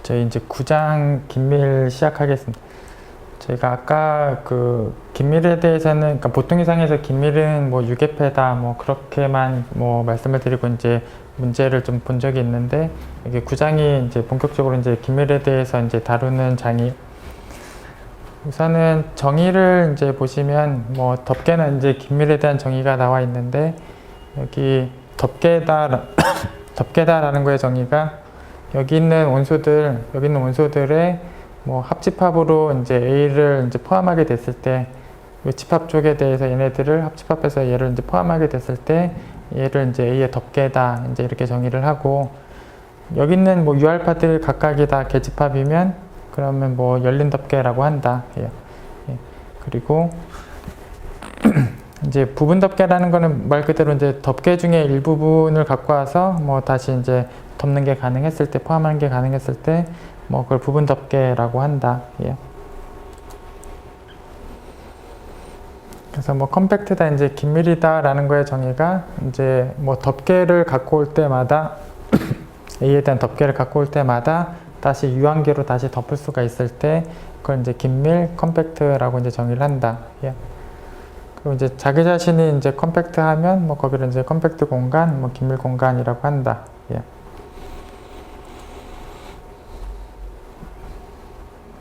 저희 이제 9장 긴밀 시작하겠습니다. 저희가 아까 그 긴밀에 대해서는, 그러니까 보통 이상에서 긴밀은 뭐 유계패다 뭐 그렇게만 뭐 말씀을 드리고 이제 문제를 좀 본 적이 있는데, 이게 9장이 이제 본격적으로 이제 긴밀에 대해서 이제 다루는 장이, 우선은 정의를 이제 보시면 뭐 덮개는 이제 긴밀에 대한 정의가 나와 있는데, 여기 덮개다라는 거의 정의가 여기 있는 원소들의 뭐 합집합으로 이제 A를 이제 포함하게 됐을 때, 이 집합 쪽에 대해서 얘네들을 합집합해서 얘를 이제 포함하게 됐을 때 얘를 이제 A의 덮개다 이제 이렇게 정의를 하고, 여기 있는 뭐 U알파들 각각이 다 계집합이면 그러면 뭐 열린 덮개라고 한다. 예. 그리고 이제 부분 덮개라는 거는 말 그대로 이제 덮개 중에 일부분을 갖고 와서 뭐 다시 이제 덮는 게 가능했을 때, 포함하는 게 가능했을 때 뭐 그걸 부분 덮개라고 한다. 예. 그래서 뭐 컴팩트다, 이제 긴밀이다라는 거의 정의가 이제 뭐 덮개를 갖고 올 때마다 A에 대한 덮개를 갖고 올 때마다 다시 유한계로 다시 덮을 수가 있을 때 그걸 이제 긴밀 컴팩트라고 이제 정의를 한다. 예. 그리고 이제 자기 자신이 이제 컴팩트하면 뭐 거기를 이제 컴팩트 공간, 뭐 긴밀 공간이라고 한다. 예.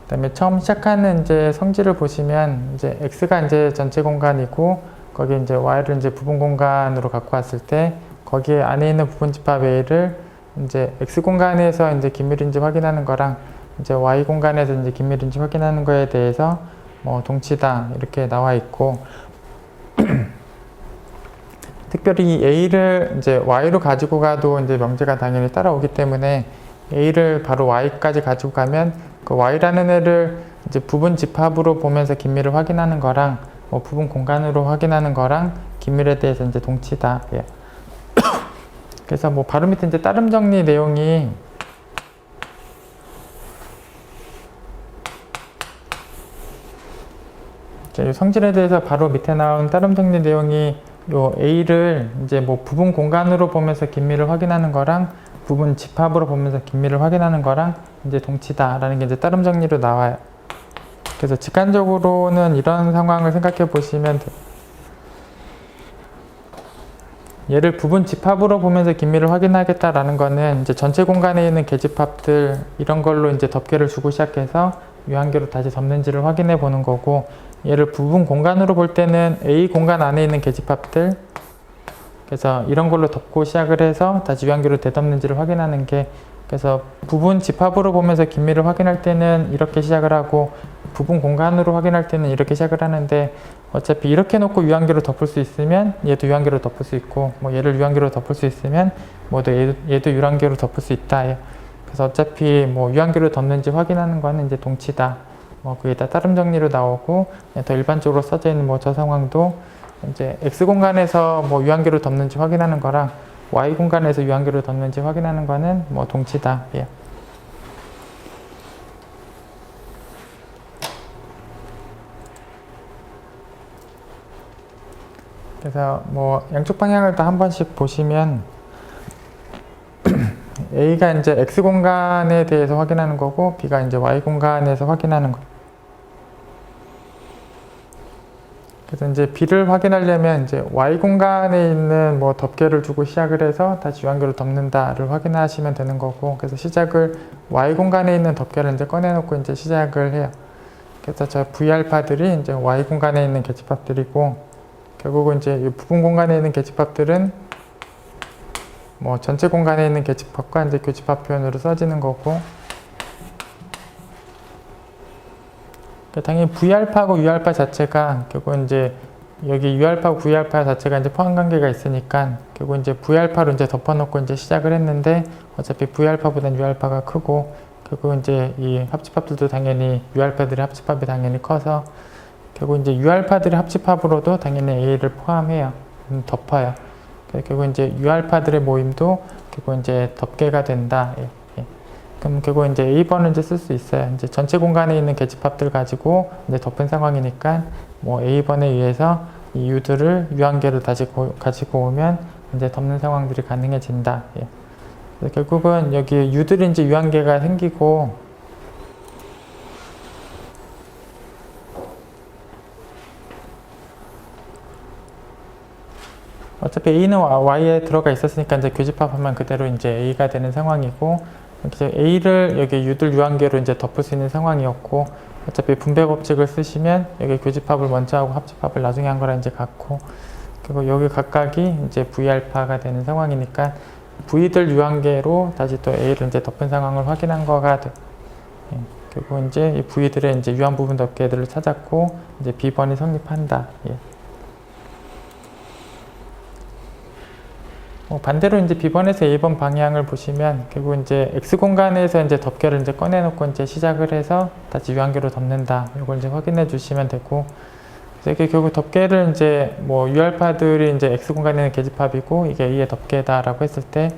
그다음에 처음 시작하는 이제 성질을 보시면 이제 x가 이제 전체 공간이고, 거기 이제 y를 이제 부분 공간으로 갖고 왔을 때 거기에 안에 있는 부분 집합 a를 이제 x 공간에서 이제 긴밀인지 확인하는 거랑 이제 y 공간에서 이제 긴밀인지 확인하는 거에 대해서 뭐 동치다 이렇게 나와 있고, 특별히 a를 이제 y로 가지고 가도 이제 명제가 당연히 따라오기 때문에 a를 바로 y까지 가지고 가면 그 y라는 애를 이제 부분 집합으로 보면서 긴밀을 확인하는 거랑 뭐 부분 공간으로 확인하는 거랑 긴밀에 대해서 이제 동치다. 예. 그래서 뭐 바로 밑에 이제 따름 정리 내용이 이 성질에 대해서 바로 밑에 나온 따름 정리 내용이 요 A를 이제 뭐 부분 공간으로 보면서 긴밀을 확인하는 거랑 부분 집합으로 보면서 긴밀을 확인하는 거랑 이제 동치다라는 게 이제 따름 정리로 나와요. 그래서 직관적으로는 이런 상황을 생각해 보시면 돼요. 얘를 부분 집합으로 보면서 긴밀을 확인하겠다라는 거는 이제 전체 공간에 있는 계집합들 이런 걸로 이제 덮개를 주고 시작해서 유한계로 다시 덮는지를 확인해 보는 거고, 얘를 부분 공간으로 볼 때는 A 공간 안에 있는 계집합들, 그래서 이런 걸로 덮고 시작을 해서 다시 유한계로 되덮는지를 확인하는 게, 그래서 부분 집합으로 보면서 긴밀을 확인할 때는 이렇게 시작을 하고 부분 공간으로 확인할 때는 이렇게 시작을 하는데, 어차피 이렇게 놓고 유한계로 덮을 수 있으면 얘도 유한계로 덮을 수 있고, 뭐 얘를 유한계로 덮을 수 있으면 뭐도 얘도 유한계로 덮을 수 있다. 그래서 어차피 뭐 유한계로 덮는지 확인하는 거는 이제 동치다. 뭐 그게 다 따름 정리로 나오고, 더 일반적으로 써져 있는 뭐 저 상황도 이제 x 공간에서 뭐 유한계로 덮는지 확인하는 거랑 y 공간에서 유한계로 덮는지 확인하는 거는 뭐 동치다. 예. 그래서 뭐 양쪽 방향을 다 한 번씩 보시면 A가 이제 x 공간에 대해서 확인하는 거고, B가 이제 y 공간에서 확인하는 거. 그래서 이제 B를 확인하려면 이제 y 공간에 있는 뭐 덮개를 주고 시작을 해서 다시 유한계로 덮는다를 확인하시면 되는 거고, 그래서 시작을 y 공간에 있는 덮개를 이제 꺼내놓고 이제 시작을 해요. 그래서 저 V알파들이 이제 y 공간에 있는 계집합들이고, 결국은 이제 이 부분 공간에 있는 계집합들은 뭐 전체 공간에 있는 계집합과 이제 교집합 표현으로 써지는 거고, 당연히 V알파하고 U알파 자체가 결국 이제 여기 U알파하고 V알파 자체가 이제 포함 관계가 있으니까 결국 이제 V알파로 이제 덮어놓고 이제 시작을 했는데, 어차피 V알파보다는 U알파가 크고, 결국 이제 이 합집합들도 당연히 U알파들의 합집합이 당연히 커서 결국 이제 U알파들의 합집합으로도 당연히 A를 포함해요. 덮어요. 결국 이제 U알파들의 모임도 결국 이제 덮개가 된다. 예. 그럼 결국 이제 A번을 이제 쓸 수 있어요. 이제 전체 공간에 있는 계집합들 가지고 이제 덮은 상황이니까 뭐 A번에 의해서 이 U들을 유한계로 다시 가지고 오면 이제 덮는 상황들이 가능해진다. 예. 그래서 결국은 여기 U들이 이제 유한계가 생기고, 어차피 A는 Y에 들어가 있었으니까 이제 교집합하면 그대로 이제 A가 되는 상황이고, 이제 A를 여기 U들 유한계로 이제 덮을 수 있는 상황이었고, 어차피 분배 법칙을 쓰시면 여기 교집합을 먼저 하고 합집합을 나중에 한 거랑 이제 같고, 그리고 여기 각각이 이제 V알파가 되는 상황이니까 V들 유한계로 다시 또 A를 이제 덮은 상황을 확인한 거가 돼. 예, 그리고 이제 이 V들의 이제 유한 부분 덮개들을 찾았고, 이제 B번이 성립한다. 예. 반대로 이제 B번에서 A번 방향을 보시면 결국 이제 X 공간에서 이제 덮개를 이제 꺼내놓고 이제 시작을 해서 다시 유한계로 덮는다. 이걸 이제 확인해 주시면 되고, 그래서 이게 결국 덮개를 이제 뭐 U알파들이 이제 X 공간에 있는 계집합이고 이게 A의 덮개다라고 했을 때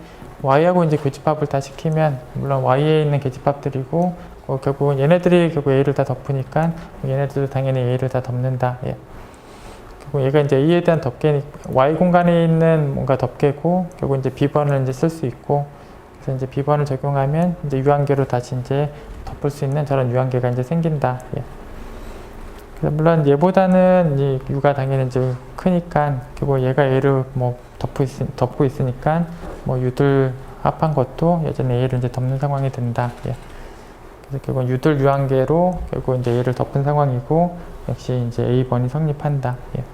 Y하고 이제 교집합을 다 시키면 물론 Y에 있는 계집합들이고 결국은 얘네들이 결국 A를 다 덮으니까 얘네들도 당연히 A를 다 덮는다. 예. 얘가 이제 A에 대한 덮개, Y 공간에 있는 뭔가 덮개고, 결국 이제 B번을 이제 쓸 수 있고, 그래서 이제 B번을 적용하면 이제 유한계로 다시 이제 덮을 수 있는 저런 유한계가 이제 생긴다. 예. 그래서 물론 얘보다는 이 U가 당연히 이제 크니까, 결국 얘가 A를 뭐 덮고 있으니까, 뭐 U들 합한 것도 여전히 A를 이제 덮는 상황이 된다. 예. 그래서 결국 U들 유한계로 결국 이제 A를 덮은 상황이고, 역시 이제 A번이 성립한다. 예.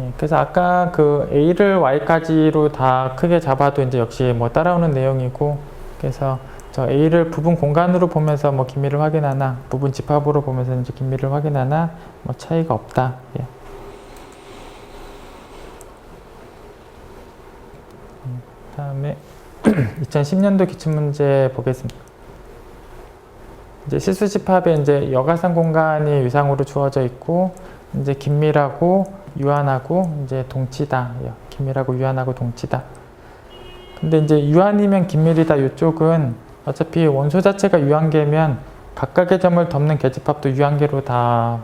예, 그래서 아까 그 A를 Y까지로 다 크게 잡아도 이제 역시 뭐 따라오는 내용이고, 그래서 저 A를 부분 공간으로 보면서 뭐 긴밀을 확인하나, 부분 집합으로 보면서 이제 긴밀을 확인하나, 뭐 차이가 없다. 예. 다음에 2010년도 기출문제 보겠습니다. 이제 실수집합에 이제 여가상 공간이 위상으로 주어져 있고, 이제 긴밀하고 유한하고 이제 동치다. 긴밀하고 유한하고 동치다. 근데 이제 유한이면 긴밀이다. 이쪽은 어차피 원소 자체가 유한계면 각각의 점을 덮는 계집합도 유한계로 다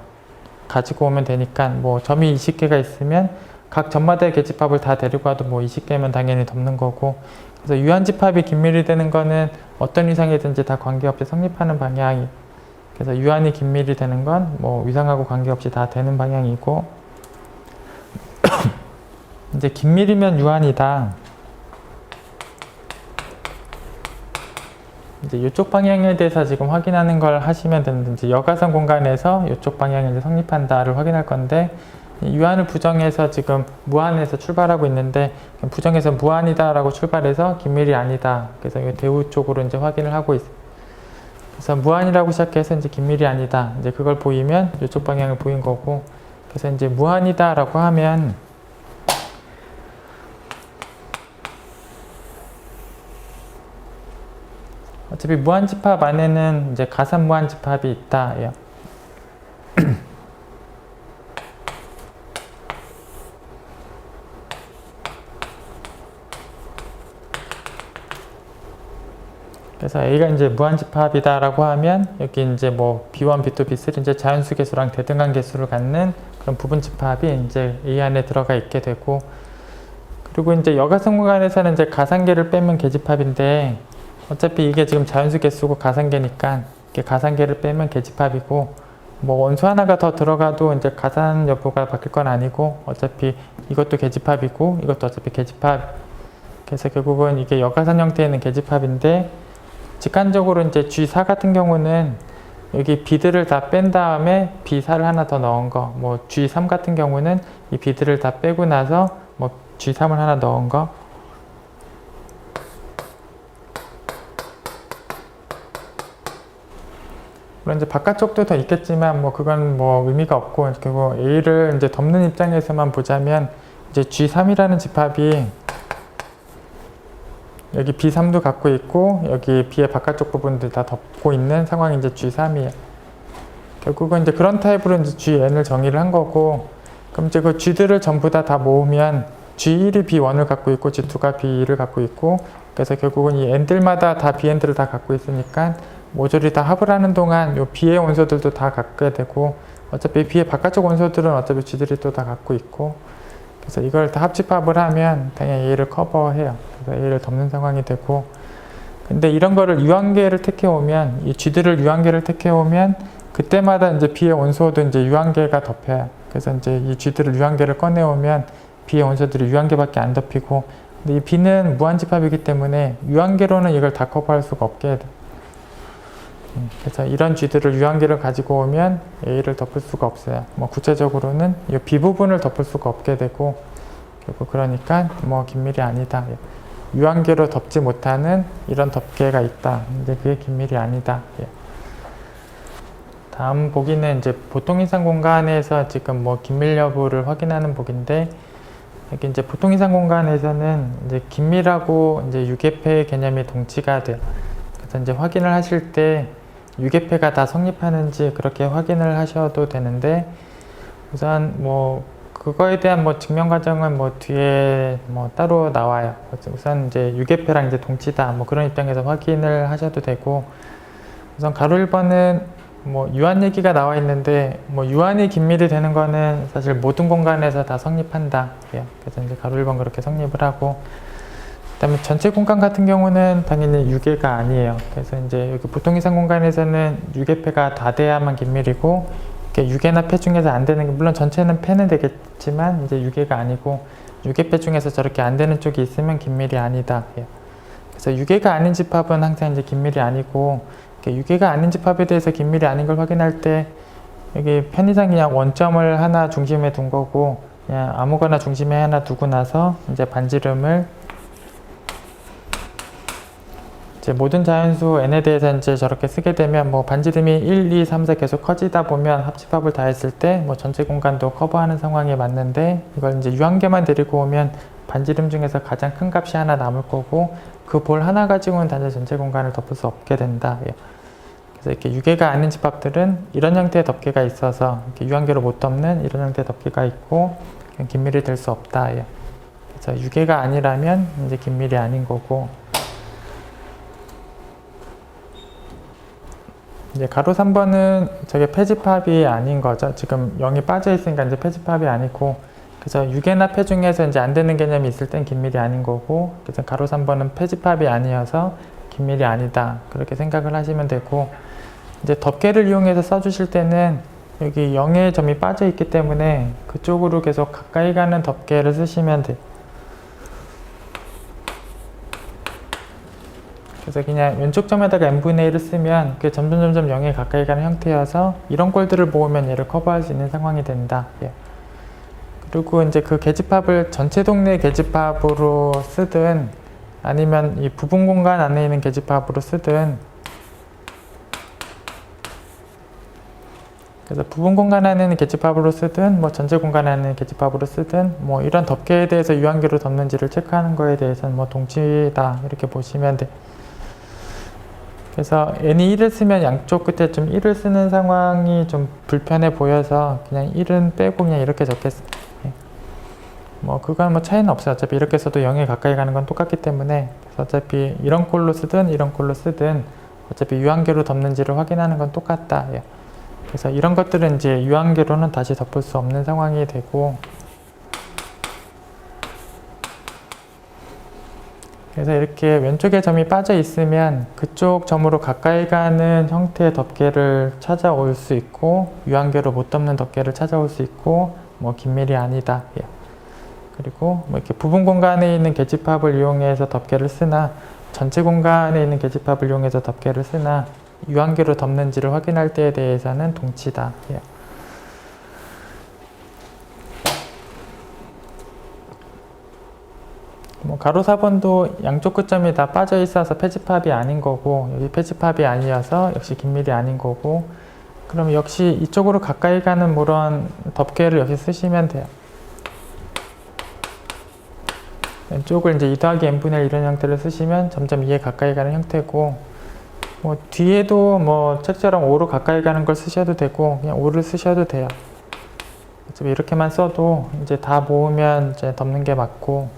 가지고 오면 되니까 뭐 점이 20개가 있으면 각 점마다의 계집합을 다 데리고 와도 뭐 20개면 당연히 덮는 거고, 그래서 유한집합이 긴밀이 되는 거는 어떤 위상이든지 다 관계없이 성립하는 방향이, 그래서 유한이 긴밀이 되는 건 뭐 위상하고 관계없이 다 되는 방향이고, 이제 긴밀이면 유한이다. 이제 이쪽 방향에 대해서 지금 확인하는 걸 하시면 되는데, 이제 여가상 공간에서 이쪽 방향이 이제 성립한다를 확인할 건데, 유한을 부정해서 지금 무한에서 출발하고 있는데, 부정해서 무한이다라고 출발해서 긴밀이 아니다. 그래서 이 대우 쪽으로 이제 확인을 하고 있어요. 그래서 무한이라고 시작해서 이제 긴밀이 아니다. 이제 그걸 보이면 이쪽 방향을 보인 거고, 그래서 이제 무한이다라고 하면 어차피 무한집합 안에는 이제 가산 무한집합이 있다. 예. 그래서 A가 이제 무한집합이다라고 하면 여기 이제 뭐 B1, B2, B3 이제 자연수 개수랑 대등한 개수를 갖는 그런 부분집합이 이제 A 안에 들어가 있게 되고, 그리고 이제 여가상 공간에서는 이제 가상계를 빼면 계집합인데, 어차피 이게 지금 자연수 개수고 가상계니까 이게 가상계를 빼면 계집합이고, 뭐 원수 하나가 더 들어가도 이제 가산 여부가 바뀔 건 아니고, 어차피 이것도 계집합이고 이것도 어차피 계집합. 그래서 결국은 이게 여가산 형태에 있는 계집합인데, 직관적으로 이제 G4 같은 경우는 여기 B들을 다 뺀 다음에 B4를 하나 더 넣은 거, 뭐 G3 같은 경우는 이 B들을 다 빼고 나서 뭐 G3을 하나 넣은 거, 물론 이제 바깥쪽도 더 있겠지만 뭐 그건 뭐 의미가 없고, 결국 A를 이제 덮는 입장에서만 보자면 이제 G3이라는 집합이 여기 B3도 갖고 있고 여기 B의 바깥쪽 부분들 다 덮고 있는 상황이 이제 G3이에요. 결국은 이제 그런 타입으로 이제 Gn을 정의를 한 거고, 그럼 이제 그 G들을 전부 다 모으면 G1이 B1을 갖고 있고 G2가 B2를 갖고 있고, 그래서 결국은 이 N들마다 다 Bn들을 다 갖고 있으니까 모조리 다 합을 하는 동안 요 B의 원소들도 다 갖게 되고, 어차피 B의 바깥쪽 원소들은 어차피 G들이 또 다 갖고 있고, 그래서 이걸 다 합집합을 하면 당연히 A를 커버해요. 그래서 A를 덮는 상황이 되고, 근데 이런 거를 유한계를 택해 오면, 이 G들을 유한계를 택해 오면 그때마다 이제 B의 원소도 이제 유한계가 덮여요. 그래서 이제 이 G들을 유한계를 꺼내 오면 B의 원소들이 유한계밖에 안 덮이고, 근데 이 B는 무한집합이기 때문에 유한계로는 이걸 다 커버할 수가 없게 돼요. 그래서 이런 G들을 유한계를 가지고 오면 A를 덮을 수가 없어요. 뭐 구체적으로는 이 B 부분을 덮을 수가 없게 되고, 결국 그러니까 뭐 긴밀이 아니다. 유한계로 덮지 못하는 이런 덮개가 있다. 이제 그게 긴밀이 아니다. 다음 보기는 이제 보통 이상 공간에서 지금 뭐 긴밀 여부를 확인하는 보기인데, 여기 이제 보통 이상 공간에서는 이제 긴밀하고 이제 유계폐 개념이 동치가 돼요. 그래서 이제 확인을 하실 때 유계폐가 다 성립하는지 그렇게 확인을 하셔도 되는데, 우선 뭐 그거에 대한 뭐 증명 과정은 뭐 뒤에 뭐 따로 나와요. 우선 이제 유계폐랑 이제 동치다 뭐 그런 입장에서 확인을 하셔도 되고, 우선 가로 1번은 뭐 유한 얘기가 나와 있는데, 뭐 유한이 긴밀이 되는 거는 사실 모든 공간에서 다 성립한다. 그래서 이제 가로 1번 그렇게 성립을 하고, 그다음에 전체 공간 같은 경우는 당연히 유계가 아니에요. 그래서 이제 여기 보통 이상 공간에서는 유계폐가 다 돼야만 긴밀이고, 이렇게 유계나 폐 중에서 안 되는 게, 물론 전체는 폐는 되겠지만 이제 유계가 아니고, 유계폐 중에서 저렇게 안 되는 쪽이 있으면 긴밀이 아니다. 그래서 유계가 아닌 집합은 항상 이제 긴밀이 아니고, 유계가 아닌 집합에 대해서 긴밀이 아닌 걸 확인할 때 여기 편의상 그냥 원점을 하나 중심에 둔 거고, 그냥 아무거나 중심에 하나 두고 나서 이제 반지름을 이제 모든 자연수 n에 대해서 이제 저렇게 쓰게 되면, 뭐 반지름이 1, 2, 3, 4 계속 커지다 보면 합집합을 다 했을 때 뭐 전체 공간도 커버하는 상황에 맞는데, 이걸 이제 유한계만 데리고 오면 반지름 중에서 가장 큰 값이 하나 남을 거고, 그 볼 하나 가지고는 단지 전체 공간을 덮을 수 없게 된다. 그래서 이렇게 유계가 아닌 집합들은 이런 형태의 덮개가 있어서 이렇게 유한계로 못 덮는 이런 형태의 덮개가 있고, 긴밀이 될 수 없다. 그래서 유계가 아니라면 이제 긴밀이 아닌 거고, 이제 가로 3번은 저게 폐집합이 아닌 거죠. 지금 0이 빠져 있으니까 이제 폐집합이 아니고, 그래서 유계나 폐 중에서 이제 안 되는 개념이 있을 땐 긴밀이 아닌 거고, 그래서 가로 3번은 폐집합이 아니어서 긴밀이 아니다. 그렇게 생각을 하시면 되고, 이제 덮개를 이용해서 써주실 때는 여기 0의 점이 빠져 있기 때문에 그쪽으로 계속 가까이 가는 덮개를 쓰시면 돼요. 그래서 그냥 왼쪽 점에다가 n분의 1을 쓰면 그게 점점 0에 가까이 가는 형태여서 이런 꼴들을 모으면 얘를 커버할 수 있는 상황이 된다. 그리고 이제 그 계집합을 전체 동네 계집합으로 쓰든 아니면 이 부분 공간 안에 있는 계집합으로 쓰든, 그래서 부분 공간 안에 있는 계집합으로 쓰든 뭐 전체 공간 안에 있는 계집합으로 쓰든 뭐 이런 덮개에 대해서 유한계로 덮는지를 체크하는 거에 대해서는 뭐 동치다 이렇게 보시면 돼. 그래서 n이 1을 쓰면 양쪽 끝에 좀 1을 쓰는 상황이 좀 불편해 보여서 그냥 1은 빼고 그냥 이렇게 적겠습니다. 뭐 그건 뭐 차이는 없어요. 어차피 이렇게 써도 0에 가까이 가는 건 똑같기 때문에, 그래서 어차피 이런 꼴로 쓰든 이런 꼴로 쓰든 어차피 유한계로 덮는지를 확인하는 건 똑같다. 그래서 이런 것들은 이제 유한계로는 다시 덮을 수 없는 상황이 되고, 그래서 이렇게 왼쪽에 점이 빠져 있으면 그쪽 점으로 가까이 가는 형태의 덮개를 찾아올 수 있고, 유한계로 못 덮는 덮개를 찾아올 수 있고, 뭐 긴밀이 아니다. 그리고 뭐 이렇게 부분 공간에 있는 계집합을 이용해서 덮개를 쓰나, 전체 공간에 있는 계집합을 이용해서 덮개를 쓰나, 유한계로 덮는지를 확인할 때에 대해서는 동치다. 뭐 가로 4번도 양쪽 끝점이 다 빠져 있어서 폐집합이 아닌 거고, 여기 폐집합이 아니어서 역시 긴밀이 아닌 거고, 그럼 역시 이쪽으로 가까이 가는 그런 덮개를 역시 쓰시면 돼요. 왼쪽을 이제 2 더하기 n분의 1 이런 형태를 쓰시면 점점 2에 가까이 가는 형태고, 뭐 뒤에도 뭐 책처럼 5로 가까이 가는 걸 쓰셔도 되고 그냥 5를 쓰셔도 돼요. 어차피 이렇게만 써도 이제 다 모으면 이제 덮는 게 맞고,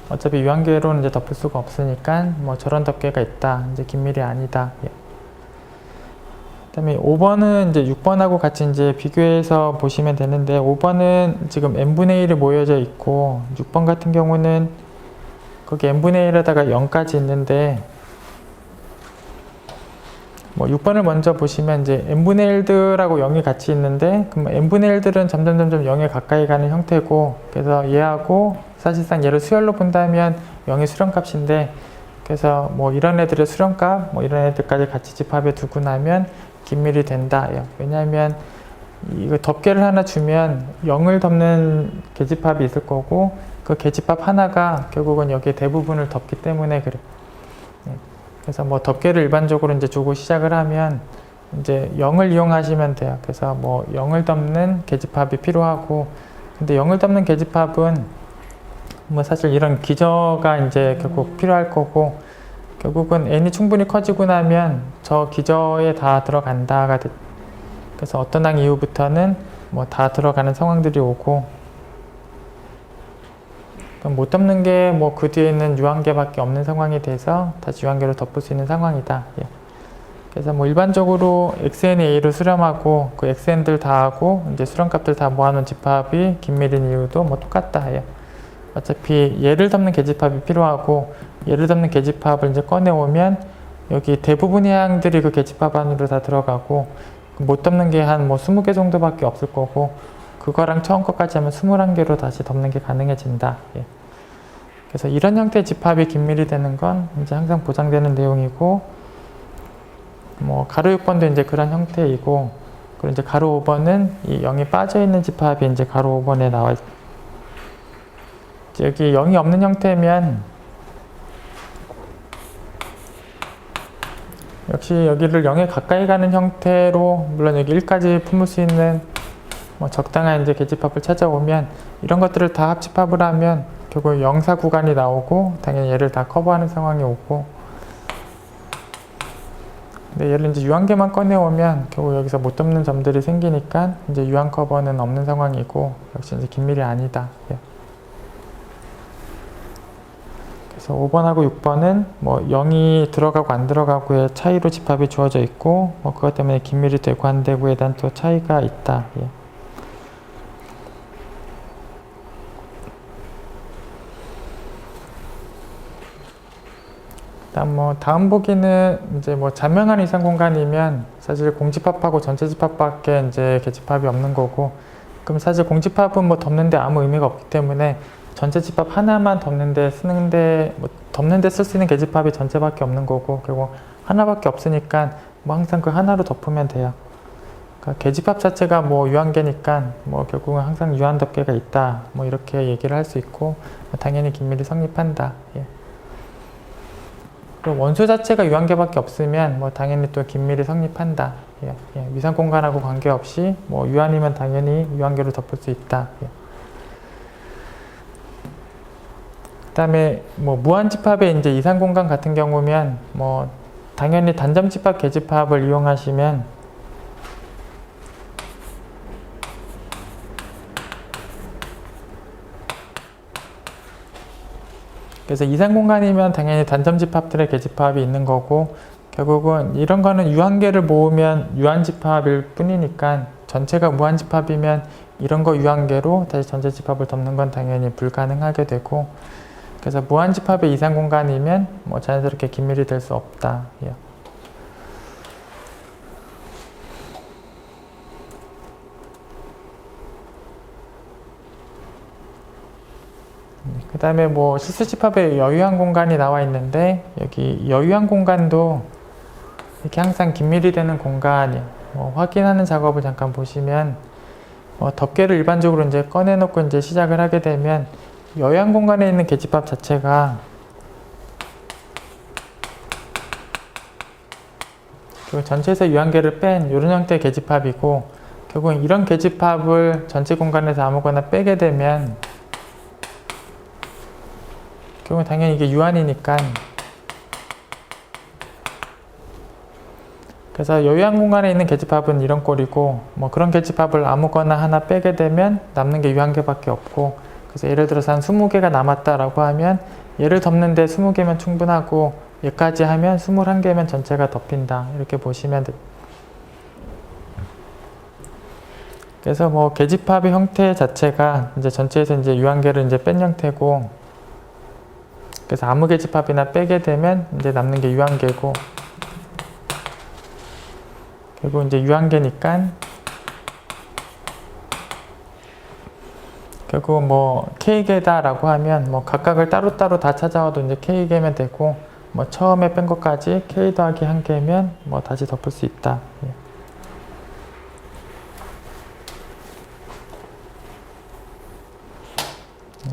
어차피 유한계로는 이제 덮을 수가 없으니까 뭐 저런 덮개가 있다. 이제 긴밀이 아니다. 그다음에 5번은 이제 6번하고 같이 이제 비교해서 보시면 되는데 5번은 지금 n분의 1이 모여져 있고 6번 같은 경우는 거기 n분의 1에다가 0까지 있는데 뭐 6번을 먼저 보시면 이제 n분의 1들하고 0이 같이 있는데 그럼 n분의 1들은 점점 0에 가까이 가는 형태고 그래서 얘하고 사실상 얘를 수열로 본다면 0의 수렴값인데 그래서 뭐 이런 애들의 수렴값 뭐 이런 애들까지 같이 집합해 두고 나면 긴밀이 된다. 왜냐하면 이거 덮개를 하나 주면 0을 덮는 계집합이 있을 거고 그 계집합 하나가 결국은 여기에 대부분을 덮기 때문에 그래. 그래서 뭐 덮개를 일반적으로 이제 주고 시작을 하면 이제 0을 이용하시면 돼요. 그래서 뭐 0을 덮는 계집합이 필요하고 근데 0을 덮는 계집합은 뭐 사실 이런 기저가 이제 결국 필요할 거고 결국은 n이 충분히 커지고 나면 저 기저에 다 들어간다가 돼. 그래서 어떤 항 이후부터는 뭐 다 들어가는 상황들이 오고 못 덮는 게 뭐 그 뒤에 있는 유한계밖에 없는 상황이 돼서 다시 유한계로 덮을 수 있는 상황이다. 예. 그래서 뭐 일반적으로 xn이 a로 수렴하고 그 xn들 다 하고 이제 수렴값들 다 모아놓은 집합이 긴밀인 이유도 뭐 똑같다. 예. 어차피 얘를 덮는 계집합이 필요하고 얘를 덮는 계집합을 이제 꺼내오면 여기 대부분의 항들이 그 계집합 안으로 다 들어가고 못 덮는 게 한 뭐 20개 정도밖에 없을 거고 그거랑 처음 것까지 하면 21개로 다시 덮는 게 가능해진다. 예. 그래서 이런 형태의 집합이 긴밀이 되는 건 이제 항상 보장되는 내용이고 뭐 가로 6번도 이제 그런 형태이고 그리고 이제 가로 5번은 이 0이 빠져있는 집합이 이제 가로 5번에 나와 있습니다. 여기 0이 없는 형태면 역시 여기를 0에 가까이 가는 형태로 물론 여기 1까지 품을 수 있는 뭐 적당한 이제 계집합을 찾아오면 이런 것들을 다 합집합을 하면 결국 0사 구간이 나오고 당연히 얘를 다 커버하는 상황이 오고 근데 얘를 이제 유한계만 꺼내오면 결국 여기서 못 덮는 점들이 생기니까 이제 유한 커버는 없는 상황이고 역시 이제 긴밀이 아니다. 예. 그래서 5번하고 6번은 뭐 0이 들어가고 안 들어가고의 차이로 집합이 주어져 있고 뭐 그것 때문에 긴밀이 되고 안 되고에 대한 또 차이가 있다. 예. 일단 뭐 다음 보기는 이제 뭐 자명한 이상 공간이면 사실 공집합하고 전체 집합밖에 이제 계집합이 없는 거고 그럼 사실 공집합은 뭐 덮는데 아무 의미가 없기 때문에 전체 집합 하나만 덮는데 쓰는데 뭐 덮는데 쓸 수 있는 계집합이 전체밖에 없는 거고 결국 하나밖에 없으니까 뭐 항상 그 하나로 덮으면 돼요. 그러니까 계집합 자체가 뭐 유한계니까 뭐 결국은 항상 유한 덮개가 있다 뭐 이렇게 얘기를 할 수 있고 당연히 긴밀이 성립한다. 예. 그리고 원소 자체가 유한계밖에 없으면 뭐 당연히 또 긴밀이 성립한다. 예. 예. 위상 공간하고 관계없이 뭐 유한이면 당연히 유한계로 덮을 수 있다. 예. 그다음에 뭐 무한 집합의 이제 이상 공간 같은 경우면 뭐 당연히 단점 집합 계집합을 이용하시면 그래서 이상 공간이면 당연히 단점 집합들의 계집합이 있는 거고 결국은 이런 거는 유한계를 모으면 유한 집합일 뿐이니까 전체가 무한 집합이면 이런 거 유한계로 다시 전체 집합을 덮는 건 당연히 불가능하게 되고 그래서 무한 집합의 이상 공간이면 뭐 자연스럽게 긴밀이 될 수 없다. 예. 그 다음에 뭐 실수 집합의 여유한 공간이 나와 있는데 여기 여유한 공간도 이렇게 항상 긴밀이 되는 공간이 뭐 확인하는 작업을 잠깐 보시면 뭐 덮개를 일반적으로 이제 꺼내놓고 이제 시작을 하게 되면 여유한 공간에 있는 계집합 자체가 전체에서 유한계를 뺀 이런 형태의 계집합이고 결국은 이런 계집합을 전체 공간에서 아무거나 빼게 되면 결국은 당연히 이게 유한이니까 그래서 여유한 공간에 있는 계집합은 이런 꼴이고 뭐 그런 계집합을 아무거나 하나 빼게 되면 남는 게 유한계밖에 없고 그래서 예를 들어서 한 20개가 남았다라고 하면 얘를 덮는데 20개면 충분하고 얘까지 하면 21개면 전체가 덮인다 이렇게 보시면 그래서 뭐 계집합의 형태 자체가 이제 전체에서 이제 유한계를 이제 뺀 형태고, 그래서 아무 계집합이나 빼게 되면 이제 남는 게 유한계고, 결국 이제 유한계니까 결국 뭐 K계다라고 하면 뭐 각각을 따로따로 다 찾아와도 이제 K계면 되고, 뭐 처음에 뺀 것까지 K 더하기 한 개면 뭐 다시 덮을 수 있다. 예.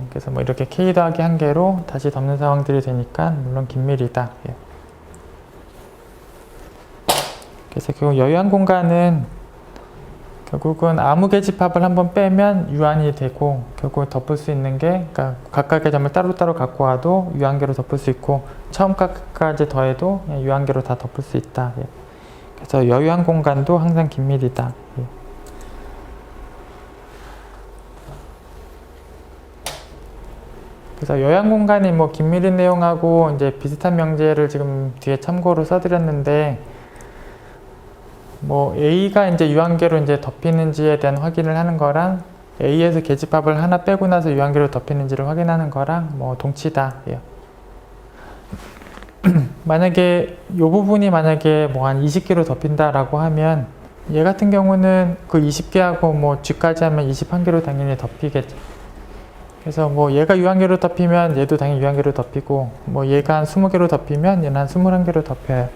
그래서 뭐 이렇게 K 더하기 한 개로 다시 덮는 상황들이 되니까 물론 긴밀이다. 예. 그래서 결국 여유한 공간은 결국은 아무 계집합을 한번 빼면 유한이 되고, 결국 덮을 수 있는 게, 그러니까 각각의 점을 따로따로 갖고 와도 유한계로 덮을 수 있고, 처음 각까지 더해도 유한계로 다 덮을 수 있다. 예. 그래서 여유한 공간도 항상 긴밀이다. 예. 그래서 여유한 공간이 뭐 긴밀인 내용하고 이제 비슷한 명제를 지금 뒤에 참고로 써드렸는데, 뭐 A가 이제 유한계로 이제 덮이는지에 대한 확인을 하는 거랑 A에서 계집합을 하나 빼고 나서 유한계로 덮이는지를 확인하는 거랑 뭐 동치다. 예. 만약에 이 부분이 만약에 뭐 한 20개로 덮인다라고 하면 얘 같은 경우는 그 20개하고 뭐 G까지 하면 21개로 당연히 덮이겠죠. 그래서 뭐 얘가 유한계로 덮이면 얘도 당연히 유한계로 덮이고, 뭐 얘가 한 20개로 덮이면 얘는 한 21개로 덮여요.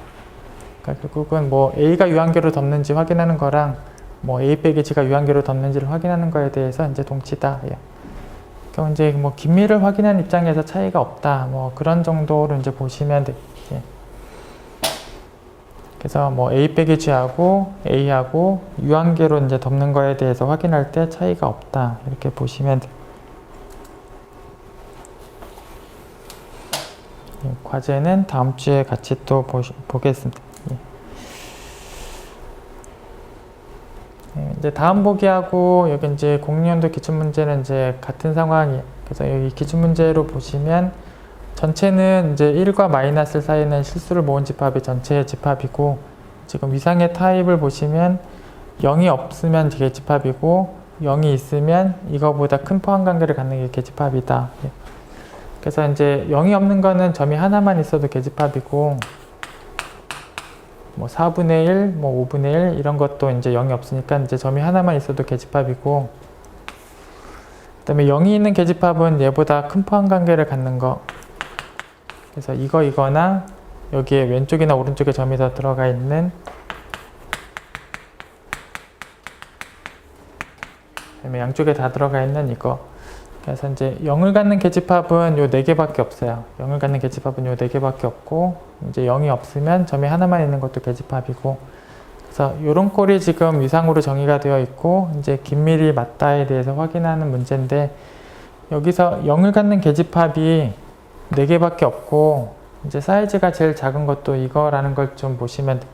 그러니까 결국은 뭐 A가 유한계로 덮는지 확인하는 거랑 뭐 A 빼기 G가 유한계로 덮는지를 확인하는 거에 대해서 이제 동치다. 예. 그럼 이제 뭐 긴밀을 확인하는 입장에서 차이가 없다. 뭐 그런 정도로 이제 보시면 돼. 예. 그래서 뭐 A 빼기 G하고 A하고 유한계로 이제 덮는 거에 대해서 확인할 때 차이가 없다. 이렇게 보시면 돼. 예. 과제는 다음 주에 같이 또 보겠습니다. 이제 다음 보기하고 여기 이제 공유연도 기출문제는 이제 같은 상황이에요. 그래서 여기 기출문제로 보시면 전체는 이제 1과 마이너스 사이는 실수를 모은 집합이 전체의 집합이고, 지금 위상의 타입을 보시면 0이 없으면 계집합이고 0이 있으면 이거보다 큰 포함관계를 갖는 게 계집합이다. 그래서 이제 0이 없는 거는 점이 하나만 있어도 계집합이고, 뭐 4분의 1, 뭐 5분의 1 이런 것도 이제 0이 없으니까 이제 점이 하나만 있어도 계집합이고, 그 다음에 0이 있는 계집합은 얘보다 큰 포함관계를 갖는 거. 그래서 이거나 여기에 왼쪽이나 오른쪽에 점이 더 들어가 있는, 그다음에 양쪽에 다 들어가 있는 이거. 그래서 이제 0을 갖는 계집합은 요 4개밖에 없어요. 0을 갖는 계집합은 요 4개밖에 없고, 이제 0이 없으면 점이 하나만 있는 것도 계집합이고, 그래서 요런 꼴이 지금 위상으로 정의가 되어 있고, 이제 긴밀이 맞다에 대해서 확인하는 문제인데, 여기서 0을 갖는 계집합이 4개밖에 없고, 이제 사이즈가 제일 작은 것도 이거라는 걸 좀 보시면 돼요.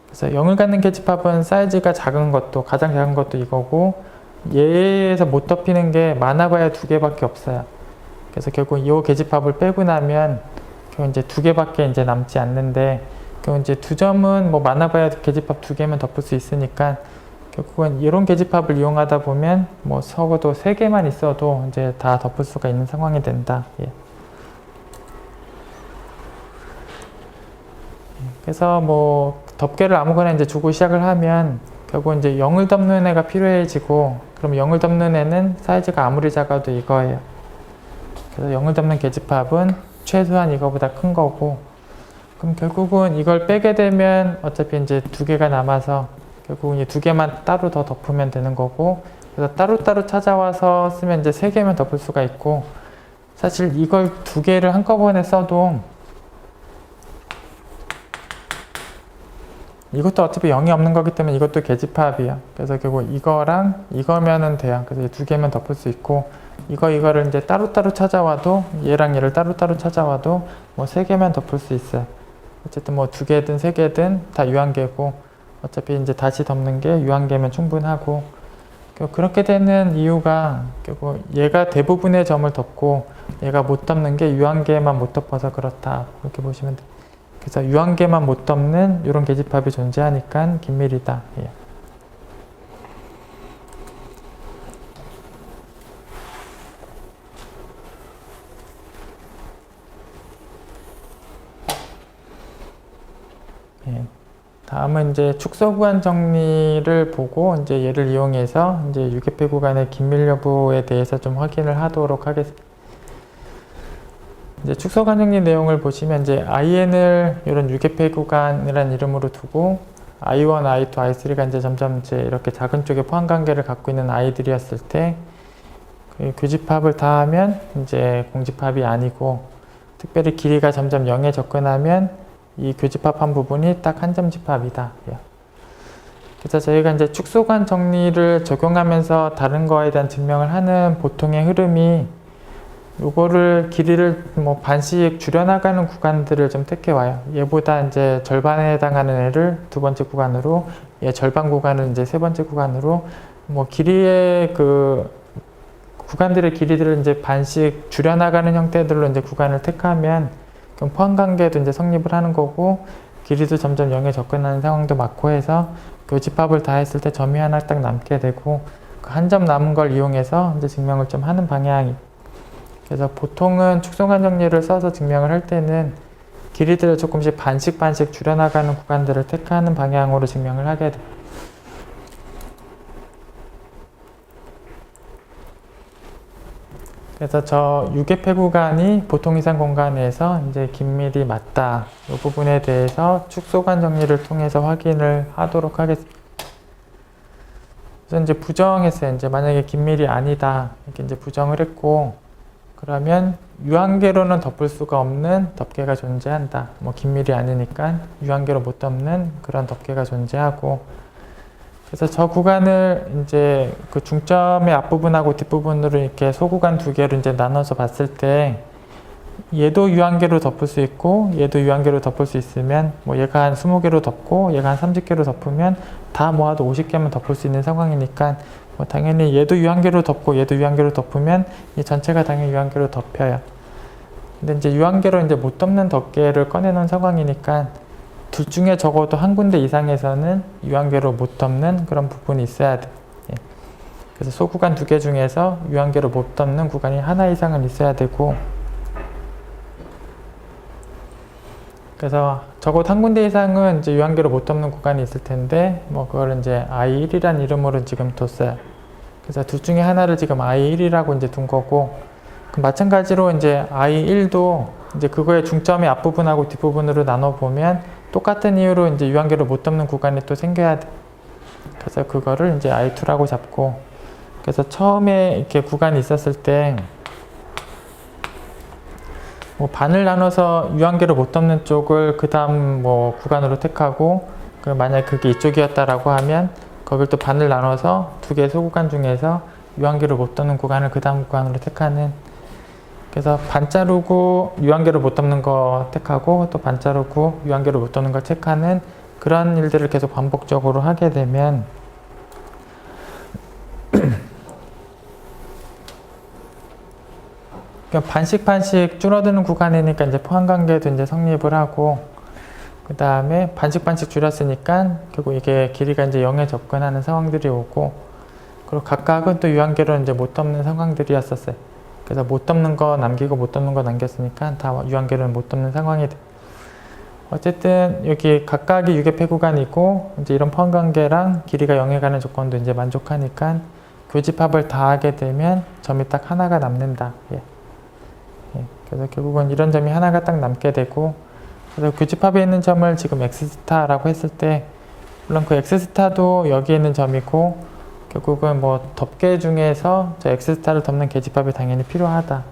그래서 0을 갖는 계집합은 사이즈가 작은 것도, 가장 작은 것도 이거고, 얘에서 못 덮이는 게 많아봐야 2개밖에 없어요. 그래서 결국 이 계집합을 빼고 나면 결국 이제 2개밖에 이제 남지 않는데, 결국 이제 2점은 뭐 많아봐야 계집합 2개면 덮을 수 있으니까 결국은 이런 계집합을 이용하다 보면 뭐 적어도 3개만 있어도 이제 다 덮을 수가 있는 상황이 된다. 예. 그래서 뭐 덮개를 아무거나 이제 주고 시작을 하면 결국 이제 0을 덮는 애가 필요해지고, 그럼 0을 덮는 애는 사이즈가 아무리 작아도 이거예요. 그래서 0을 덮는 계집합은 최소한 이거보다 큰 거고, 그럼 결국은 이걸 빼게 되면 어차피 이제 2개가 남아서 결국은 이 2개만 따로 더 덮으면 되는 거고, 그래서 따로따로 찾아와서 쓰면 이제 3개면 덮을 수가 있고, 사실 이걸 2개를 한꺼번에 써도 이것도 어차피 0이 없는 거기 때문에 이것도 계집합이야. 그래서 결국 이거랑 이거면은 돼요. 그래서 이 2개면 덮을 수 있고, 이거를 이제 따로따로 찾아와도, 얘랑 얘를 따로따로 찾아와도 뭐 3개면 덮을 수 있어요. 어쨌든 뭐 2개든 3개든 다 유한계고, 어차피 이제 다시 덮는 게 유한계면 충분하고, 그렇게 되는 이유가 결국 얘가 대부분의 점을 덮고 얘가 못 덮는 게 유한계만 못 덮어서 그렇다. 이렇게 보시면 돼요. 그래서 유한계만 못 덮는 이런 계집합이 존재하니까 긴밀이다. 예. 예. 다음은 이제 축소 구간 정리를 보고 이제 얘를 이용해서 이제 유격배 구간의 긴밀 여부에 대해서 좀 확인을 하도록 하겠습니다. 이제 축소 구간 정리 내용을 보시면 이제 IN을 이런 유격배 구간이라는 이름으로 두고 I1, I2, I3가 이제 점점 이제 이렇게 작은 쪽에 포함 관계를 갖고 있는 아이들이었을 때 그 교집합을 다 하면 이제 공집합이 아니고, 특별히 길이가 점점 0에 접근하면 이 교집합한 부분이 딱 한 점 집합이다. 그래서 저희가 이제 축소관 정리를 적용하면서 다른 거에 대한 증명을 하는 보통의 흐름이, 요거를 길이를 뭐 반씩 줄여나가는 구간들을 좀 택해와요. 얘보다 이제 절반에 해당하는 애를 두 번째 구간으로, 얘 절반 구간을 이제 세 번째 구간으로, 뭐 길이의 그 구간들의 길이들을 이제 반씩 줄여나가는 형태들로 이제 구간을 택하면 그럼 포함 관계도 이제 성립을 하는 거고, 길이도 점점 0에 접근하는 상황도 맞고 해서 교집합을 다 했을 때 점이 하나 딱 남게 되고, 그 한 점 남은 걸 이용해서 이제 증명을 좀 하는 방향이. 그래서 보통은 축소관 정리를 써서 증명을 할 때는 길이들을 조금씩 반씩 줄여나가는 구간들을 택하는 방향으로 증명을 하게 돼요. 그래서 저 유격배 구간이 보통 이상 공간에서 이제 긴밀이 맞다. 이 부분에 대해서 축소관 정리를 통해서 확인을 하도록 하겠습니다. 그래서 이제 부정했어요. 이제 만약에 긴밀이 아니다. 이렇게 이제 부정을 했고, 그러면 유한계로는 덮을 수가 없는 덮개가 존재한다. 뭐 긴밀이 아니니까 유한계로 못 덮는 그런 덮개가 존재하고, 그래서 저 구간을 이제 그 중점의 앞부분하고 뒷부분으로 이렇게 소구간 두 개로 이제 나눠서 봤을 때, 얘도 유한계로 덮을 수 있고 얘도 유한계로 덮을 수 있으면, 뭐 얘가 한 20개로 덮고 얘가 한 30개로 덮으면 다 모아도 50개만 덮을 수 있는 상황이니까, 뭐 당연히 얘도 유한계로 덮고 얘도 유한계로 덮으면 이 전체가 당연히 유한계로 덮여요. 근데 이제 유한계로 이제 못 덮는 덮개를 꺼내놓은 상황이니까 둘 중에 적어도 한 군데 이상에서는 유한계로 못 덮는 그런 부분이 있어야 돼. 그래서 소구간 두 개 중에서 유한계로 못 덮는 구간이 하나 이상은 있어야 되고, 그래서 적어도 한 군데 이상은 이제 유한계로 못 덮는 구간이 있을 텐데, 뭐 그걸 이제 I1이란 이름으로 지금 뒀어요. 그래서 둘 중에 하나를 지금 I1이라고 이제 둔 거고, 그 마찬가지로 이제 I1도 이제 그거의 중점의 앞부분하고 뒷부분으로 나눠보면 똑같은 이유로 이제 유한계로 못 덮는 구간이 또 생겨야 돼. 그래서 그거를 이제 I2라고 잡고, 그래서 처음에 이렇게 구간이 있었을 때 뭐 반을 나눠서 유한계로 못 덮는 쪽을 그 다음 뭐 구간으로 택하고, 그 만약 그게 이쪽이었다라고 하면 거길 또 반을 나눠서 두 개의 소구간 중에서 유한계로 못 덮는 구간을 그 다음 구간으로 택하는, 그래서 반 자르고 유한계로 못 덮는 거 택하고 또 반 자르고 유한계로 못 덮는 걸 체크하는 그런 일들을 계속 반복적으로 하게 되면 그러니까 반씩 줄어드는 구간이니까 이제 포함관계도 이제 성립을 하고, 그 다음에 반씩 줄였으니까 결국 이게 길이가 이제 0에 접근하는 상황들이 오고, 그리고 각각은 또 유한계로 이제 못 덮는 상황들이었었어요. 그래서 못 덮는 거 남기고 못 덮는 거 남겼으니까 다 유한계로는 못 덮는 상황이 돼. 어쨌든 여기 각각이 유격배 구간이고 이제 이런 포함관계랑 길이가 0에 가는 조건도 이제 만족하니까 교집합을 다 하게 되면 점이 딱 하나가 남는다. 그래서 결국은 이런 점이 하나가 딱 남게 되고, 그래서 교집합에 있는 점을 지금 X스타라고 했을 때, 물론 그 X스타도 여기에 있는 점이고, 결국은 뭐 덮개 중에서 저 X스타를 덮는 계집합이 당연히 필요하다.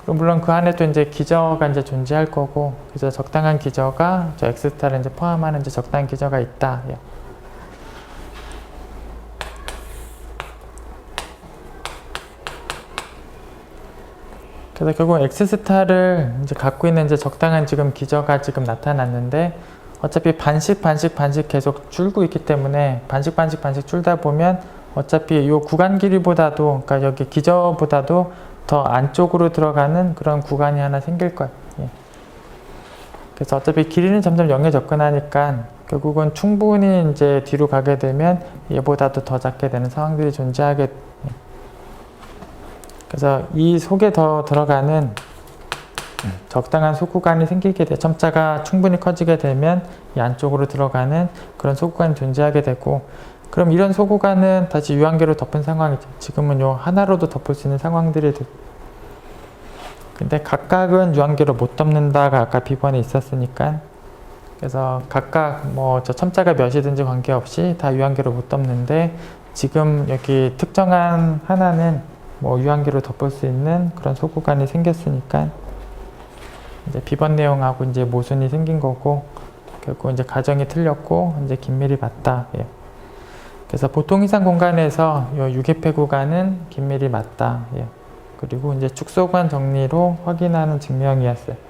그리고 물론 그 안에 또 이제 기저가 이제 존재할 거고, 그래서 적당한 기저가 저 X스타를 이제 포함하는 이제 적당한 기저가 있다. 그래서 결국 X스타를 이제 갖고 있는 이제 적당한 지금 기저가 지금 나타났는데, 어차피 반씩 계속 줄고 있기 때문에 반씩 줄다 보면 어차피 이 구간 길이보다도, 그러니까 여기 기저보다도 더 안쪽으로 들어가는 그런 구간이 하나 생길 거예요. 그래서 어차피 길이는 점점 0에 접근하니까 결국은 충분히 이제 뒤로 가게 되면 얘보다도 더 작게 되는 상황들이 존재하게. 그래서 이 속에 더 들어가는 적당한 소구간이 생기게 돼. 첨자가 충분히 커지게 되면 이 안쪽으로 들어가는 그런 소구간이 존재하게 되고, 그럼 이런 소구간은 다시 유한계로 덮은 상황이죠. 지금은 요 하나로도 덮을 수 있는 상황들이 돼. 근데 각각은 유한계로 못 덮는다가 아까 B번에 있었으니까, 그래서 각각 뭐 저 첨자가 몇이든지 관계없이 다 유한계로 못 덮는데, 지금 여기 특정한 하나는 뭐 유한계로 덮을 수 있는 그런 소구간이 생겼으니까 이제 B번 내용하고 이제 모순이 생긴 거고, 결국 이제 가정이 틀렸고 이제 긴밀이 맞다. 예. 그래서 보통 이상 공간에서 요 유기폐 구간은 긴밀이 맞다. 예. 그리고 이제 축소관 정리로 확인하는 증명이었어요.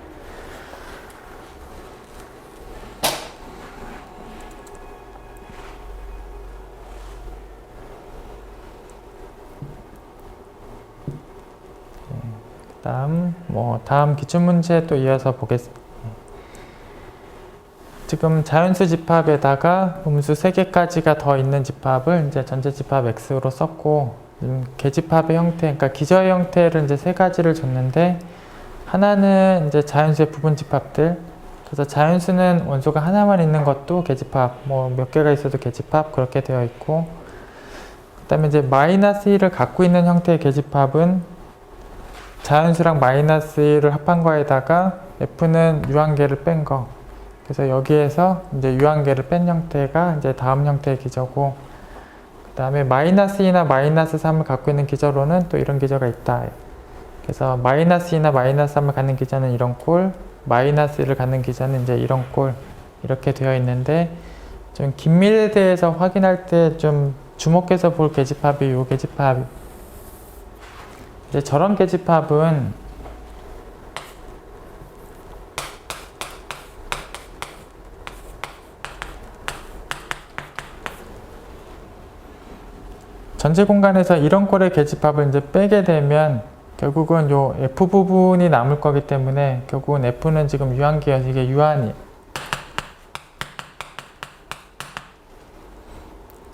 다음 기출문제 또 이어서 보겠습니다. 지금 자연수 집합에다가 음수 3개까지가 더 있는 집합을 이제 전체 집합 X로 썼고, 계집합의 형태, 그러니까 기저의 형태를 이제 3가지를 줬는데, 하나는 이제 자연수의 부분 집합들. 그래서 자연수는 원소가 하나만 있는 것도 계집합, 뭐 몇 개가 있어도 계집합 그렇게 되어 있고, 그다음에 이제 마이너스 1을 갖고 있는 형태의 계집합은 자연수랑 마이너스 1을 합한 거에다가 F는 유한계를 뺀 거. 그래서 여기에서 이제 유한계를 뺀 형태가 이제 다음 형태의 기저고, 그 다음에 마이너스 2나 마이너스 3을 갖고 있는 기저로는 또 이런 기저가 있다. 그래서 마이너스 2나 마이너스 3을 갖는 기저는 이런 꼴, 마이너스 1을 갖는 기저는 이제 이런 꼴, 이렇게 되어 있는데, 좀 긴밀에 대해서 확인할 때 좀 주목해서 볼 계집합이 요 계집합. 이제 저런 계집합은 전체 공간에서 이런 꼴의 계집합을 이제 빼게 되면 결국은 요 F 부분이 남을 거기 때문에 결국은 F는 지금 유한계여서 이게 유한이에요.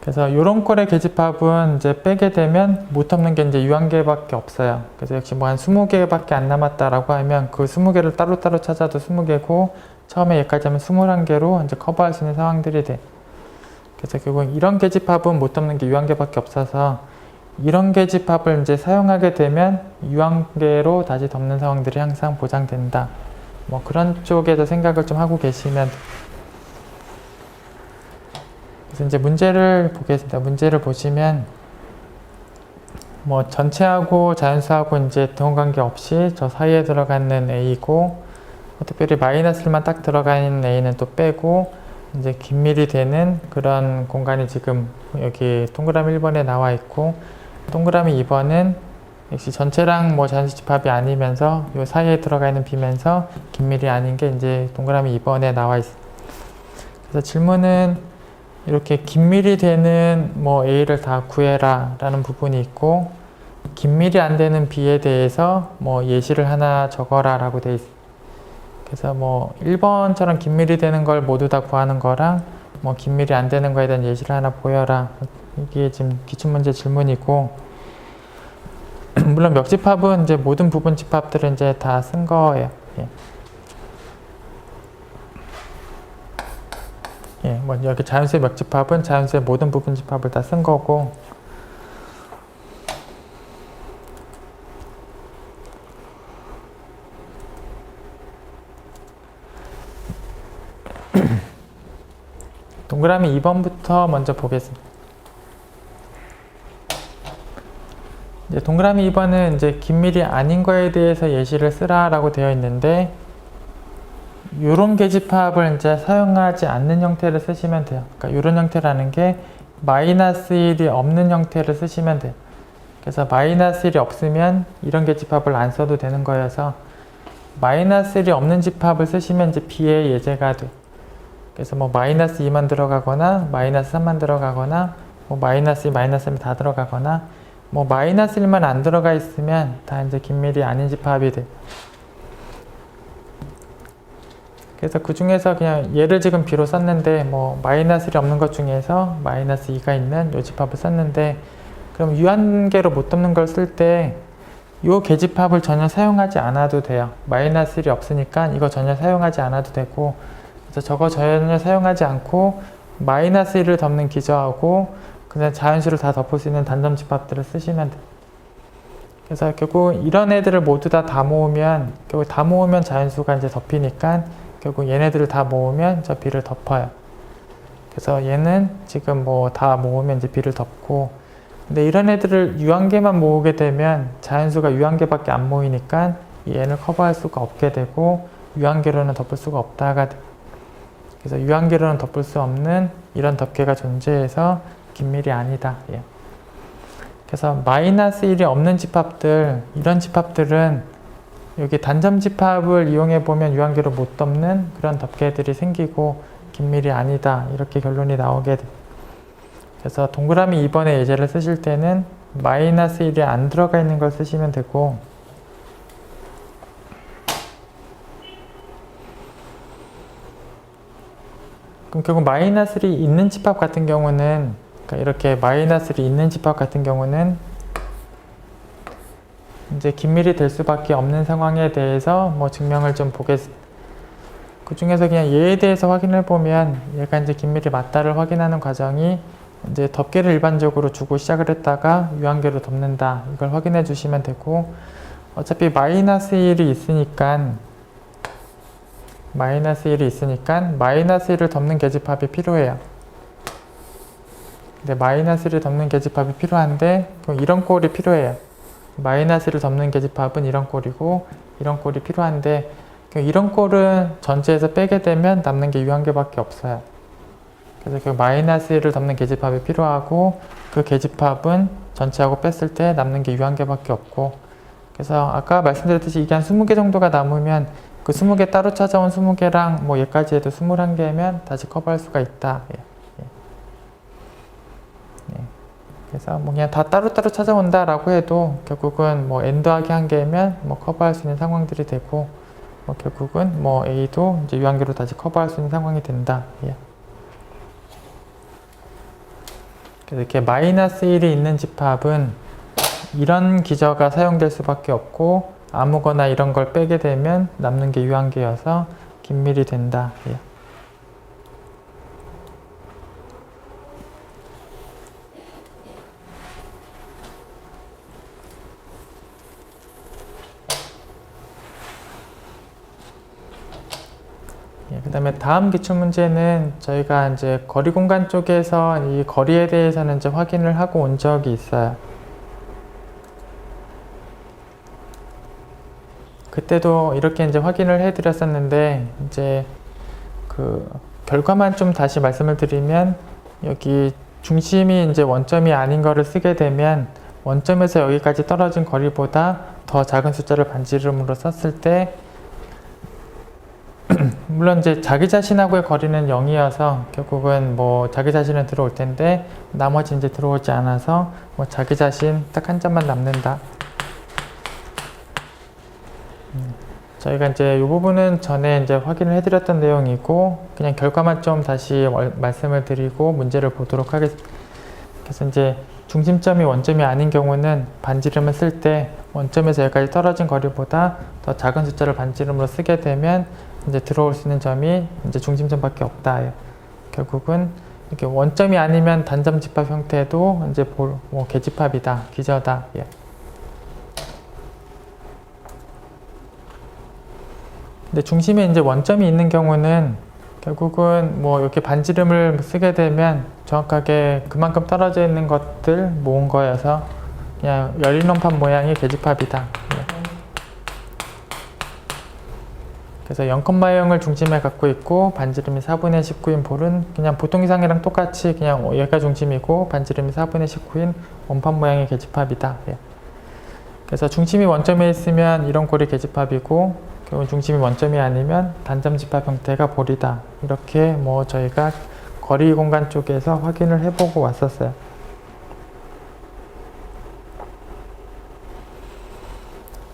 그래서 이런 꼴의 계집합은 이제 빼게 되면 못 덮는 게 이제 유한계밖에 없어요. 그래서 역시 뭐 한 20개밖에 안 남았다라고 하면 그 20개를 따로따로 찾아도 20개고, 처음에 여기까지 하면 21개로 이제 커버할 수 있는 상황들이 돼. 그래서 결국 이런 계집합은 못 덮는 게 유한계밖에 없어서 이런 계집합을 이제 사용하게 되면 유한계로 다시 덮는 상황들이 항상 보장된다. 뭐 그런 쪽에서 생각을 좀 하고 계시면 돼요. 그래서 이제 문제를 보겠습니다. 문제를 보시면 뭐 전체하고 자연수하고 이제 등호관계 없이 저 사이에 들어가는 A고, 특별히 마이너스만 딱 들어가 있는 A는 또 빼고, 이제 긴밀이 되는 그런 공간이 지금 여기 동그라미 1번에 나와 있고, 동그라미 2번은 역시 전체랑 뭐 자연수 집합이 아니면서 요 사이에 들어가 있는 B면서 긴밀이 아닌 게 이제 동그라미 2번에 나와 있습니다. 그래서 질문은 이렇게 긴밀이 되는 뭐 A를 다 구해라 라는 부분이 있고, 긴밀이 안 되는 B에 대해서 뭐 예시를 하나 적어라 라고 돼 있어요. 그래서 뭐 1번처럼 긴밀이 되는 걸 모두 다 구하는 거랑 뭐 긴밀이 안 되는 거에 대한 예시를 하나 보여라, 이게 지금 기출문제 질문이고, 물론 멱집합은 이제 모든 부분 집합들은 이제 다 쓴 거예요. 예. 예, 뭐 여기 자연수의 멱집합은 자연수의 모든 부분 집합을 다 쓴 거고, 동그라미 2번부터 먼저 보겠습니다. 이제 동그라미 2번은 이제 긴밀이 아닌 거에 대해서 예시를 쓰라라고 되어 있는데, 이런 계집합을 이제 사용하지 않는 형태를 쓰시면 돼요. 그러니까 이런 형태라는 게 마이너스 1이 없는 형태를 쓰시면 돼요. 그래서 마이너스 1이 없으면 이런 계집합을 안 써도 되는 거여서, 마이너스 1이 없는 집합을 쓰시면 이제 B의 예제가 돼. 그래서 뭐 마이너스 2만 들어가거나 마이너스 3만 들어가거나 뭐 마이너스 2, 마이너스 3이 다 들어가거나 뭐 마이너스 1만 안 들어가 있으면 다 이제 긴밀이 아닌 집합이 돼. 그래서 그 중에서 그냥 얘를 지금 B로 썼는데, 뭐 마이너스 1이 없는 것 중에서 마이너스 2가 있는 요 집합을 썼는데, 그럼 유한계로 못 덮는 걸 쓸 때 이 계집합을 전혀 사용하지 않아도 돼요. 마이너스 1이 없으니까 이거 전혀 사용하지 않아도 되고, 그래서 저거 전혀 사용하지 않고 마이너스 1을 덮는 기저하고 그냥 자연수를 다 덮을 수 있는 단점 집합들을 쓰시면 돼요. 그래서 결국 이런 애들을 모두 다 모으면, 결국 다 모으면 자연수가 이제 덮이니까 결국 얘네들을 다 모으면 저 B를 덮어요. 그래서 얘는 지금 뭐 다 모으면 이제 B를 덮고, 근데 이런 애들을 유한계만 모으게 되면 자연수가 유한계밖에 안 모이니까 이 n을 커버할 수가 없게 되고 유한계로는 덮을 수가 없다가 돼. 그래서 유한계로는 덮을 수 없는 이런 덮개가 존재해서 긴밀이 아니다. 예. 그래서 마이너스 1이 없는 집합들, 이런 집합들은 여기 단점 집합을 이용해 보면 유한계로 못 덮는 그런 덮개들이 생기고 긴밀이 아니다. 이렇게 결론이 나오게 돼. 그래서 동그라미 2번의 예제를 쓰실 때는 마이너스 1이 안 들어가 있는 걸 쓰시면 되고, 그럼 결국 마이너스 1이 있는 집합 같은 경우는, 그러니까 이렇게 마이너스 1이 있는 집합 같은 경우는 이제 긴밀이 될 수밖에 없는 상황에 대해서 뭐 증명을 좀 보겠습니다. 그 중에서 그냥 얘에 대해서 확인해 보면 얘가 이제 긴밀이 맞다를 확인하는 과정이 이제 덮개를 일반적으로 주고 시작을 했다가 유한계로 덮는다, 이걸 확인해 주시면 되고, 어차피 마이너스 1이 있으니까 마이너스 1을 덮는 계집합이 필요해요. 근데 마이너스 1을 덮는 계집합이 필요한데 그럼 이런 꼴이 필요해요. 마이너스 1을 덮는 계집합은 이런 꼴이고 이런 꼴이 필요한데, 이런 꼴은 전체에서 빼게 되면 남는 게 유한계밖에 없어요. 그래서 그 마이너스 1을 덮는 계집합이 필요하고 그 계집합은 전체하고 뺐을 때 남는 게 유한계밖에 없고, 그래서 아까 말씀드렸듯이 이게 한 20개 정도가 남으면 그 20개 따로 찾아온 20개랑 뭐 얘까지 해도 21개면 다시 커버할 수가 있다. 예. 예. 그래서 뭐 그냥 다 따로따로 찾아온다 라고 해도 결국은 뭐 n 더하기 1개면 뭐 커버할 수 있는 상황들이 되고, 뭐 결국은 뭐 a도 이제 유한계로 다시 커버할 수 있는 상황이 된다. 예. 이렇게 마이너스 1이 있는 집합은 이런 기저가 사용될 수밖에 없고 아무거나 이런 걸 빼게 되면 남는 게 유한계여서 긴밀이 된다. 예. 그 다음에 다음 기출문제는 저희가 이제 거리 공간 쪽에서 이 거리에 대해서는 이제 확인을 하고 온 적이 있어요. 그때도 이렇게 이제 확인을 해 드렸었는데, 이제 그 결과만 좀 다시 말씀을 드리면, 여기 중심이 이제 원점이 아닌 거를 쓰게 되면 원점에서 여기까지 떨어진 거리보다 더 작은 숫자를 반지름으로 썼을 때, 물론 이제 자기 자신하고의 거리는 0이어서 결국은 뭐 자기 자신은 들어올 텐데 나머지 이제 들어오지 않아서 뭐 자기 자신 딱 한 점만 남는다. 저희가 이제 이 부분은 전에 이제 확인을 해드렸던 내용이고, 그냥 결과만 좀 다시 말씀을 드리고 문제를 보도록 하겠습니다. 그래서 이제 중심점이 원점이 아닌 경우는 반지름을 쓸 때 원점에서 여기까지 떨어진 거리보다 더 작은 숫자를 반지름으로 쓰게 되면 이제 들어올 수 있는 점이 이제 중심점밖에 없다. 결국은 이렇게 원점이 아니면 단점 집합 형태도 이제 뭐 계집합이다, 기저다. 예. 근데 중심에 이제 원점이 있는 경우는 결국은 뭐 이렇게 반지름을 쓰게 되면 정확하게 그만큼 떨어져 있는 것들 모은 거여서 그냥 열린 원판 모양의 계집합이다. 그래서 0,0을 중심에 갖고 있고 반지름이 4분의 19인 볼은 그냥 보통 이상이랑 똑같이 그냥 얘가 중심이고 반지름이 4분의 19인 원판 모양의 계집합이다. 그래서 중심이 원점에 있으면 이런 골이 계집합이고, 결국 중심이 원점이 아니면 단점 집합 형태가 볼이다. 이렇게 뭐 저희가 거리 공간 쪽에서 확인을 해보고 왔었어요.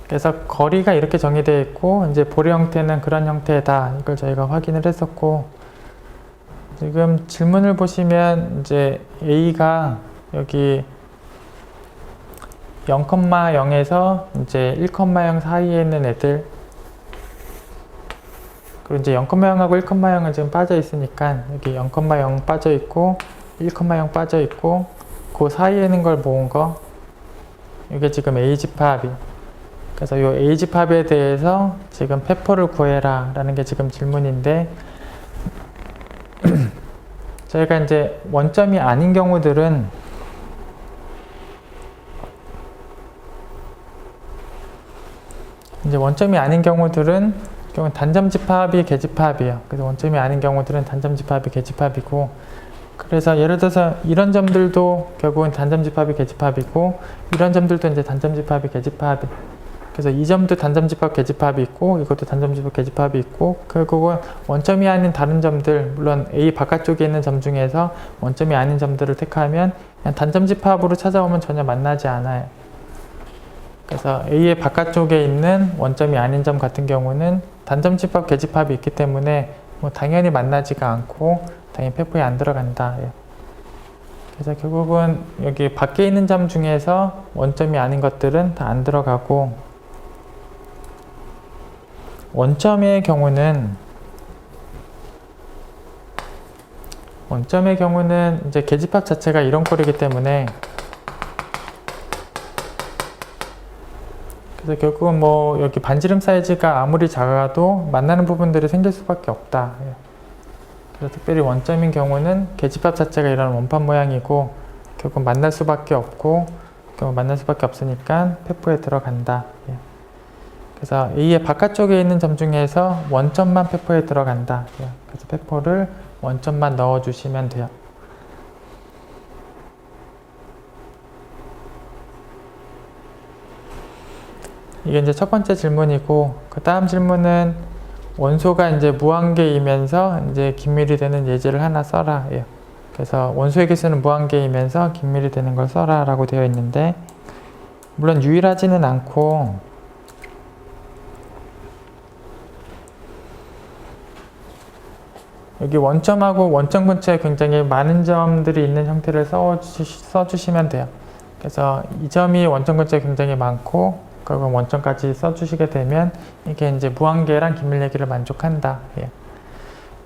그래서 거리가 이렇게 정의되어 있고 이제 볼의 형태는 그런 형태다. 이걸 저희가 확인을 했었고, 지금 질문을 보시면 이제 A가 여기 0,0에서 이제 1,0 사이에 있는 애들, 그리고 이제 0,0하고 1,0은 지금 빠져 있으니까 여기 0,0 빠져 있고 1,0 빠져 있고 그 사이에 있는 걸 모은 거, 이게 지금 A집합이. 그래서 이 A집합에 대해서 지금 페포를 구해라 라는 게 지금 질문인데, 저희가 이제 원점이 아닌 경우들은 단점집합이 계집합이에요. 그래서 원점이 아닌 경우들은 단점집합이 계집합이고, 그래서 예를 들어서 이런 점들도 결국은 단점집합이 계집합이고, 이런 점들도 이제 단점집합이 계집합이. 그래서 이 점도 단점집합 계집합이 있고, 이것도 단점집합 계집합이 있고, 결국은 원점이 아닌 다른 점들, 물론 A 바깥쪽에 있는 점 중에서 원점이 아닌 점들을 택하면 그냥 단점집합으로 찾아오면 전혀 만나지 않아요. 그래서 A의 바깥쪽에 있는 원점이 아닌 점 같은 경우는 단점집합 계집합이 있기 때문에 뭐 당연히 만나지가 않고 당연히 페포에 안 들어간다. 그래서 결국은 여기 밖에 있는 점 중에서 원점이 아닌 것들은 다 안 들어가고, 원점의 경우는 이제 계집합 자체가 이런 꼴이기 때문에, 그래서 결국은 뭐 여기 반지름 사이즈가 아무리 작아도 만나는 부분들이 생길 수밖에 없다. 그래서 특별히 원점인 경우는 계집합 자체가 이런 원판 모양이고 결국 만날 수밖에 없고, 결국 만날 수밖에 없으니까 페포에 들어간다. 그래서 A의 바깥쪽에 있는 점 중에서 원점만 페포에 들어간다. 그래서 페포를 원점만 넣어주시면 돼요. 이게 이제 첫 번째 질문이고, 그 다음 질문은 원소가 이제 무한계이면서 이제 긴밀이 되는 예제를 하나 써라. 그래서 원소의 개수는 무한계이면서 긴밀이 되는 걸 써라 라고 되어 있는데, 물론 유일하지는 않고 여기 원점하고 원점 근처에 굉장히 많은 점들이 있는 형태를 써주시면 돼요. 그래서 이 점이 원점 근처에 굉장히 많고 결국 원점까지 써주시게 되면 이게 이제 무한계랑 긴밀 얘기를 만족한다.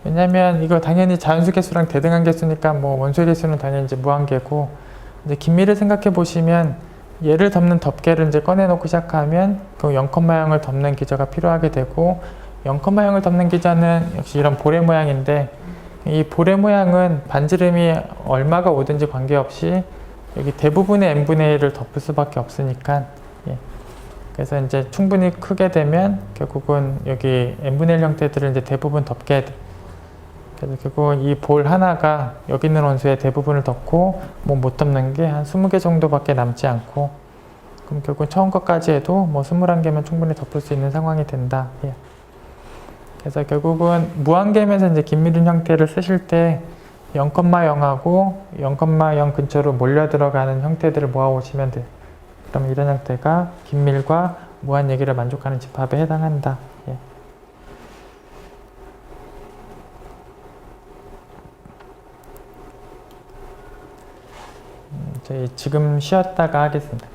왜냐면 이거 당연히 자연수 개수랑 대등한 개수니까 뭐 원소의 개수는 당연히 이제 무한계고, 이제 긴밀을 생각해 보시면 얘를 덮는 덮개를 이제 꺼내놓고 시작하면 그 0,0을 덮는 기저가 필요하게 되고, 0,0을 덮는 기저는 역시 이런 보레 모양인데, 이 보레 모양은 반지름이 얼마가 오든지 관계없이 여기 대부분의 n분의 1을 덮을 수밖에 없으니까, 그래서 이제 충분히 크게 되면 결국은 여기 n분의 1 형태들을 이제 대부분 덮게 돼. 그래서 결국은 이 볼 하나가 여기 있는 원소의 대부분을 덮고 뭐 못 덮는 게 한 20개 정도밖에 남지 않고, 그럼 결국 처음 것까지 해도 뭐 21개면 충분히 덮을 수 있는 상황이 된다. 그래서 결국은 무한계면서 이제 긴밀인 형태를 쓰실 때 0,0하고 0,0 근처로 몰려 들어가는 형태들을 모아 오시면 돼요. 그럼 이런 형태가 긴밀과 무한 얘기를 만족하는 집합에 해당한다. 저희 지금 쉬었다가 하겠습니다.